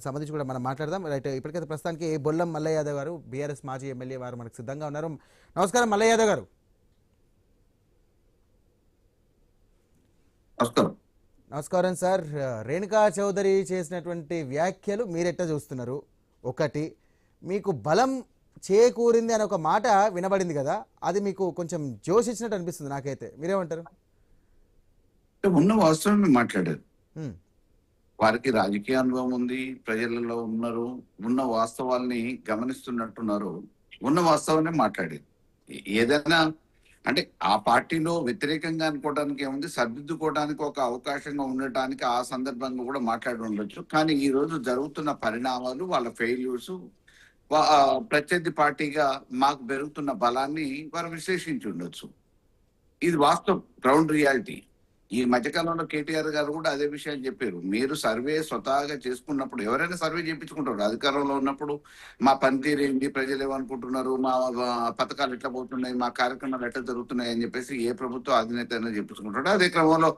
సంబంధించి కూడా మనం మాట్లాడదాం. రైట్, ఇప్పటికైతే ప్రస్తుతానికి బొల్లం మల్లయ్య యాదవ్ గారు బీఆర్ఎస్ మాజీ ఎమ్మెల్యే వారు మనకు సిద్ధంగా ఉన్నారు. నమస్కారం మల్లయ్య యాదవ్ గారు. నమస్కారం సార్. రేణుకా చౌదరి చేసినటువంటి వ్యాఖ్యలు మీరెట్లా చూస్తున్నారు? ఒకటి, మీకు బలం చేకూరింది అని ఒక మాట వినబడింది కదా, అది మీకు కొంచెం జోష్ ఇచ్చినట్టు అనిపిస్తుంది నాకైతే. మీరేమంటారు? ఉన్న వాస్తవమే మాట్లాడారు. వారికి రాజకీయ అనుభవం ఉంది, ప్రజలలో ఉన్నారు, ఉన్న వాస్తవాల్ని గమనిస్తున్నట్టున్నారు. ఉన్న వాస్తవాన్ని మాట్లాడేది. ఏదైనా అంటే ఆ పార్టీలో వ్యతిరేకంగా అనుకోవడానికి ఏముంది, సర్దిద్దుకోవడానికి ఒక అవకాశంగా ఉండటానికి ఆ సందర్భంగా కూడా మాట్లాడి ఉండొచ్చు. కానీ ఈ రోజు జరుగుతున్న పరిణామాలు, వాళ్ళ ఫెయిల్యూర్స్, ప్రత్యర్థి పార్టీగా మాకు పెరుగుతున్న బలాన్ని వారు విశ్లేషించి ఉండొచ్చు. ఇది వాస్తవం, గ్రౌండ్ రియాలిటీ. ఈ మధ్యకాలంలో కేటీఆర్ గారు కూడా అదే విషయాన్ని చెప్పారు. మీరు సర్వే స్వతహాగా చేసుకున్నప్పుడు, ఎవరైనా సర్వే చేయించుకుంటారు. అధికారంలో ఉన్నప్పుడు మా పనితీరు ఏంటి, ప్రజలు ఏమనుకుంటున్నారు, మా పథకాలు ఎట్లా పోతున్నాయి, మా కార్యక్రమాలు ఎట్లా జరుగుతున్నాయి అని చెప్పేసి ఏ ప్రభుత్వ అధినేత అయినా చెప్పించుకుంటాడు. అదే క్రమంలో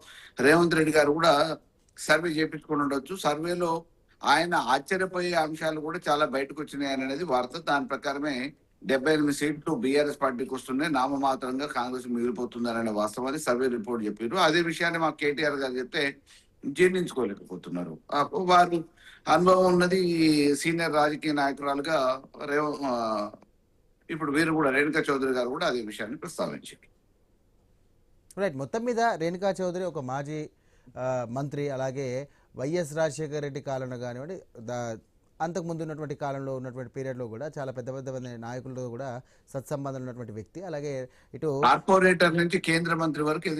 రేవంత్ రెడ్డి గారు కూడా సర్వే చేయించుకుని ఉండొచ్చు. సర్వేలో ఆయన ఆశ్చర్యపోయే అంశాలు కూడా చాలా బయటకు వచ్చినాయి అనేది వార్త. దాని ప్రకారమే 78 సీట్లు బీఆర్ఎస్ పార్టీకి వస్తున్నాయి, నామమాత్రంగా కాంగ్రెస్ మిగిలిపోతుందనే వాస్తవాన్ని సర్వే రిపోర్ట్ చెప్పారు. అదే విషయాన్ని మాకు కేటీఆర్ గారు చెప్తే జీర్ణించుకోలేకపోతున్నారు. వారు అనుభవం ఉన్నది సీనియర్ రాజకీయ నాయకురాలుగా ఇప్పుడు వీరు కూడా రేణుకా చౌదరి గారు కూడా అదే విషయాన్ని ప్రస్తావించారు. రైట్, మొత్తం మీద రేణుకా చౌదరి ఒక మాజీ మంత్రి, అలాగే వైఎస్ రాజశేఖర రెడ్డి కాలంలో కానివ్వండి, అంతకుముందు ఉన్నటువంటి కాలంలో ఉన్నటువంటి పీరియడ్లో కూడా చాలా పెద్ద పెద్ద నాయకులతో కూడా సత్సంబంధాలు ఉన్నటువంటి వ్యక్తి. అలాగే ఇటు కార్పొరేటర్ నుంచి కేంద్ర మంత్రి వరకు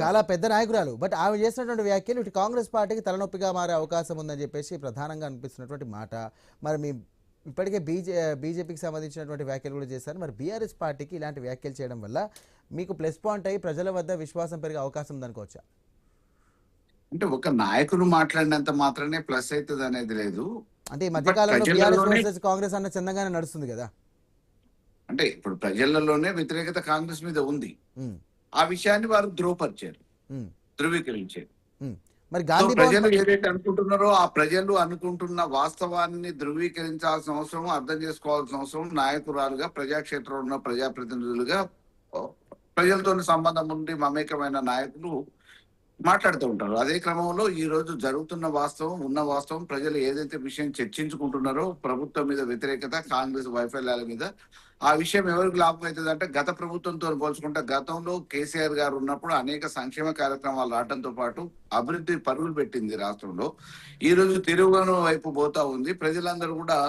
చాలా పెద్ద నాయకురాలు. బట్ ఆమె చేసినటువంటి వ్యాఖ్యలు ఇటు కాంగ్రెస్ పార్టీకి తలనొప్పిగా మారే అవకాశం ఉందని చెప్పేసి ప్రధానంగా అనిపిస్తున్నటువంటి మాట. మరి మీ ఇప్పటికే బీజేపీకి సంబంధించినటువంటి వ్యాఖ్యలు కూడా చేశారు. మరి బీఆర్ఎస్ పార్టీకి ఇలాంటి వ్యాఖ్యలు చేయడం వల్ల మీకు ప్లస్ పాయింట్ అయ్యి ప్రజల వద్ద విశ్వాసం పెరిగే అవకాశం ఉందనుకోవచ్చా? అంటే ఒక నాయకులు మాట్లాడినంత మాత్రమే ప్లస్ అవుతుంది అనేది లేదు. అంటే ఈ మధ్యకాలంలో బీఆర్ఎస్ వర్సెస్ కాంగ్రెస్ అన్న చందంగానే నడుస్తుంది కదా. అంటే ఇప్పుడు ప్రజలలోనే వ్యతిరేకత కాంగ్రెస్ మీద ఉంది. ఆ విషయాన్ని వారు ధృవపరిచారు, ధృవీకరించారు. మరి ప్రజలు ఏదైతే అనుకుంటున్నారో ఆ ప్రజలు అనుకుంటున్న వాస్తవాన్ని ధృవీకరించాల్సిన అవసరం, అర్థం చేసుకోవాల్సిన అవసరం నాయకురాలుగా, ప్రజాక్షేత్రంలో ఉన్న ప్రజాప్రతినిధులుగా, ప్రజలతో సంబంధం ఉండి మమేకమైన నాయకులు మాట్లాడుతూ ఉంటారు. అదే క్రమంలో ఈ రోజు జరుగుతున్న వాస్తవం, ఉన్న వాస్తవం, ప్రజలు ఏదైతే విషయం చర్చించుకుంటున్నారో ప్రభుత్వం మీద వ్యతిరేకత, కాంగ్రెస్ వైఫల్యాల మీద, ఆ విషయం ఎవరికి లాభం అవుతుంది అంటే, గత ప్రభుత్వంతో పోల్చుకుంటే గతంలో కేసీఆర్ గారు ఉన్నప్పుడు అనేక సంక్షేమ కార్యక్రమాలు రావడంతో పాటు అభివృద్ధి పరుగులు పెట్టింది రాష్ట్రంలో. ఈ రోజు తిరుగును వైపు పోతా ఉంది. ప్రజలందరూ కూడా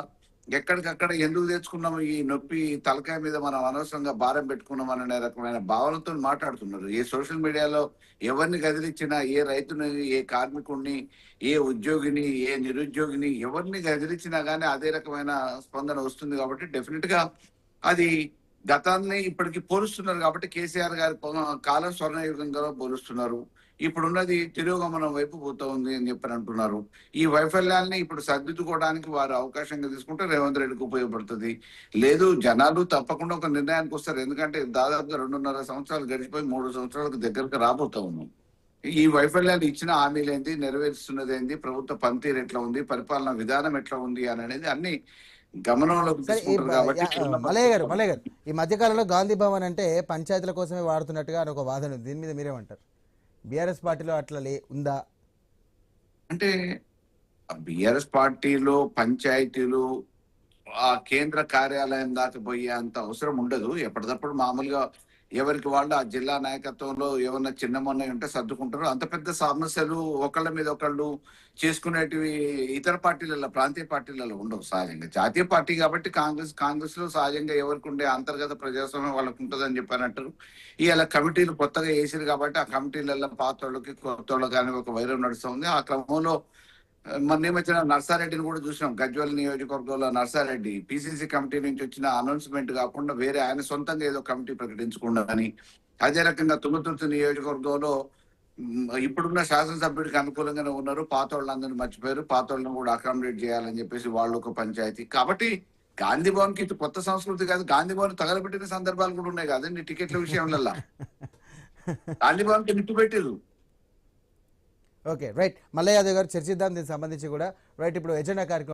ఎక్కడికక్కడ ఎందుకు తెచ్చుకున్నాము ఈ నొప్పి, తలకాయ మీద మనం అనవసరంగా భారం పెట్టుకున్నాం అనే రకమైన భావనతో మాట్లాడుతున్నారు. ఏ సోషల్ మీడియాలో ఎవరిని కదిలించినా, ఏ రైతుని, ఏ కార్మికుడిని, ఏ ఉద్యోగిని, ఏ నిరుద్యోగిని ఎవరిని కదిలించినా కానీ అదే రకమైన స్పందన వస్తుంది. కాబట్టి డెఫినెట్ గా అది గతాన్ని ఇప్పటికి పోలుస్తున్నారు. కాబట్టి కేసీఆర్ గారి కాలం స్వర్ణయుగంగా పోలుస్తున్నారు. ఇప్పుడున్నది తిరోగమనం వైపు పోతా ఉంది అని చెప్పని అంటున్నారు. ఈ వైఫల్యాన్ని ఇప్పుడు సర్దిద్దుకోవడానికి వారు అవకాశంగా తీసుకుంటే రేవంత్ రెడ్డికి ఉపయోగపడుతుంది. లేదు, జనాలు తప్పకుండా ఒక నిర్ణయానికి వస్తారు. ఎందుకంటే దాదాపుగా 2.5 సంవత్సరాలు గడిచిపోయి 3 సంవత్సరాలకు దగ్గరకు రాబోతా ఉన్నాం. ఈ వైఫల్యాలు ఇచ్చిన హామీలు ఏంటి, నెరవేరుస్తున్నది ఏంటి, ప్రభుత్వ పనితీరు ఎట్లా ఉంది, పరిపాలన విధానం ఎట్లా ఉంది అనేది అన్ని గమనంలోకి తీసుకుంటారు. కాబట్టి మలయ్య గారు, ఈ మధ్యకాలంలో గాంధీ భవన్ అంటే పంచాయతీల కోసమే వాడుతున్నట్టుగా ఒక వాదన ఉంది. దీని మీద మీరేమంటారు? బీఆర్ఎస్ పార్టీలో అట్లా ఉందా? అంటే బీఆర్ఎస్ పార్టీలో పంచాయతీలు ఆ కేంద్ర కార్యాలయం దాకా పోయే అంత అవసరం ఉండదు. ఎప్పటికప్పుడు మామూలుగా ఎవరికి వాళ్ళు ఆ జిల్లా నాయకత్వంలో ఏమన్నా చిన్న మొన్న ఉంటే సర్దుకుంటారు. అంత పెద్ద సమస్యలు ఒకళ్ళ మీద ఒకళ్ళు చేసుకునేటివి ఇతర పార్టీలలో, ప్రాంతీయ పార్టీలలో ఉండవు. సహజంగా జాతీయ పార్టీ కాబట్టి కాంగ్రెస్ లో సహజంగా ఎవరికి ఉండే అంతర్గత ప్రజాస్వామ్యం వాళ్ళకు ఉంటుందని చెప్పారంటారు. ఇలా కమిటీలు కొత్తగా వేసారు కాబట్టి ఆ కమిటీలలో పాత వాళ్ళకి కొత్త వాళ్ళకి కానీ ఒక వైరం నడుస్తుంది. ఆ క్రమంలో మొన్న వచ్చిన నర్సారెడ్డిని కూడా చూసినాం. గజ్వల్ నియోజకవర్గంలో నర్సారెడ్డి పిసిసి కమిటీ నుంచి వచ్చిన అనౌన్స్మెంట్ కాకుండా వేరే ఆయన సొంతంగా ఏదో కమిటీ ప్రకటించకుండా, అదే రకంగా తుంగతుర్తి నియోజకవర్గంలో ఇప్పుడున్న శాసనసభ్యుడికి అనుకూలంగానే ఉన్నారు, పాత వాళ్ళందరినీ మర్చిపోయారు, పాత వాళ్ళని కూడా అకామిడేట్ చేయాలని చెప్పేసి వాళ్ళు ఒక పంచాయతీ. కాబట్టి గాంధీ భవన్ కి కొత్త సంస్కృతి కాదు. గాంధీ భవన్ తగలబెట్టిన సందర్భాలు కూడా ఉన్నాయి కదండి టికెట్ల విషయంలో. గాంధీ భవన్ కి నిప్పు పెట్టారు. Okay right. మల్లయ్య యాదవ్ గారు చర్చిద్దాం దీనికి సంబంధించి కూడా. రైట్, ఇప్పుడు ఎజెండా కార్యక్రమం